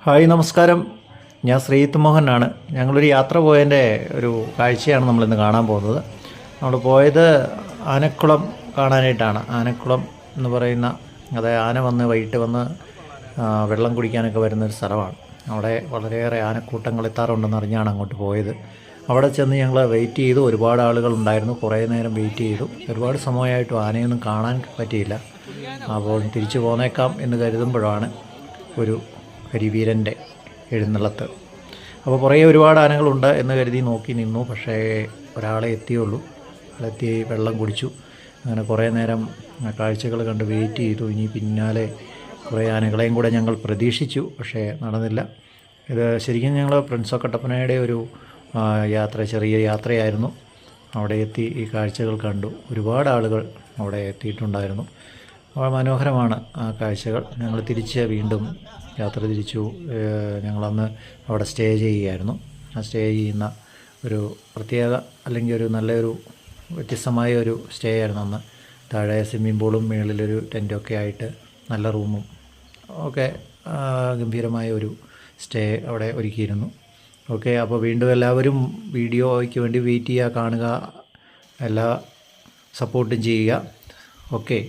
Hi നമസ്കാരം. ഞാൻ ശ്രീജിത്ത് മോഹനാണ്. ഞങ്ങളൊരു യാത്ര പോയതിൻ്റെ ഒരു കാഴ്ചയാണ് നമ്മളിന്ന് കാണാൻ പോകുന്നത്. നമ്മൾ പോയത് ആനക്കുളം കാണാനായിട്ടാണ്. ആനക്കുളം എന്ന് പറയുന്ന, അതായത് ആന വന്ന് വൈകിട്ട് വന്ന് വെള്ളം കുടിക്കാനൊക്കെ വരുന്നൊരു സ്ഥലമാണ്. അവിടെ വളരെയേറെ ആനക്കൂട്ടങ്ങൾ എത്താറുണ്ടെന്ന് അറിഞ്ഞാണ് അങ്ങോട്ട് പോയത്. അവിടെ ചെന്ന് ഞങ്ങൾ വെയിറ്റ് ചെയ്തു. ഒരുപാട് ആളുകളുണ്ടായിരുന്നു. കുറേ നേരം വെയിറ്റ് ചെയ്തു. ഒരുപാട് സമയമായിട്ടും ആനയൊന്നും കാണാൻ പറ്റിയില്ല. അപ്പോൾ തിരിച്ചു പോന്നേക്കാം എന്ന് കരുതുമ്പോഴാണ് ഒരു കരിവീരൻ്റെ എഴുന്നള്ളത്ത്. അപ്പോൾ പുറകെ ഒരുപാട് ആനകളുണ്ട് എന്ന് കരുതി നോക്കി നിന്നു. പക്ഷേ ഒരാളെ എത്തിയുള്ളൂ. ആളെത്തി വെള്ളം കുടിച്ചു. അങ്ങനെ കുറേ നേരം കാഴ്ചകൾ കണ്ട് വെയിറ്റ് ചെയ്തു. ഇനി പിന്നാലെ കുറേ ആനകളെയും കൂടെ ഞങ്ങൾ പ്രതീക്ഷിച്ചു. പക്ഷേ നടന്നില്ല. ഇത് ശരിക്കും ഞങ്ങൾ ഫ്രണ്ട്സ് ഓഫ് കട്ടപ്പനയുടെ ഒരു ചെറിയ യാത്രയായിരുന്നു. അവിടെ എത്തി ഈ കാഴ്ചകൾ കണ്ടു. ഒരുപാട് ആളുകൾ അവിടെ എത്തിയിട്ടുണ്ടായിരുന്നു. വളരെ മനോഹരമാണ് ആ കാഴ്ചകൾ. ഞങ്ങൾ വീണ്ടും യാത്ര തിരിച്ചു. ഞങ്ങളന്ന് അവിടെ സ്റ്റേ ചെയ്യുകയായിരുന്നു. ആ സ്റ്റേ ചെയ്യുന്ന ഒരു പ്രത്യേക, അല്ലെങ്കിൽ ഒരു നല്ലൊരു വ്യത്യസ്തമായ ഒരു സ്റ്റേ ആയിരുന്നു അന്ന്. താഴെ സ്വിമ്മിംഗ് പൂളും മുകളിലൊരു ടെൻറ്റൊക്കെ ആയിട്ട് നല്ല റൂമും ഒക്കെ ഗംഭീരമായ ഒരു സ്റ്റേ അവിടെ ഒരുക്കിയിരുന്നു. ഓക്കെ, അപ്പോൾ വീണ്ടും എല്ലാവരും വീഡിയോയ്ക്ക് വേണ്ടി വെയിറ്റ് ചെയ്യുക, കാണുക, എല്ലാ സപ്പോർട്ടും ചെയ്യുക. ഓക്കെ.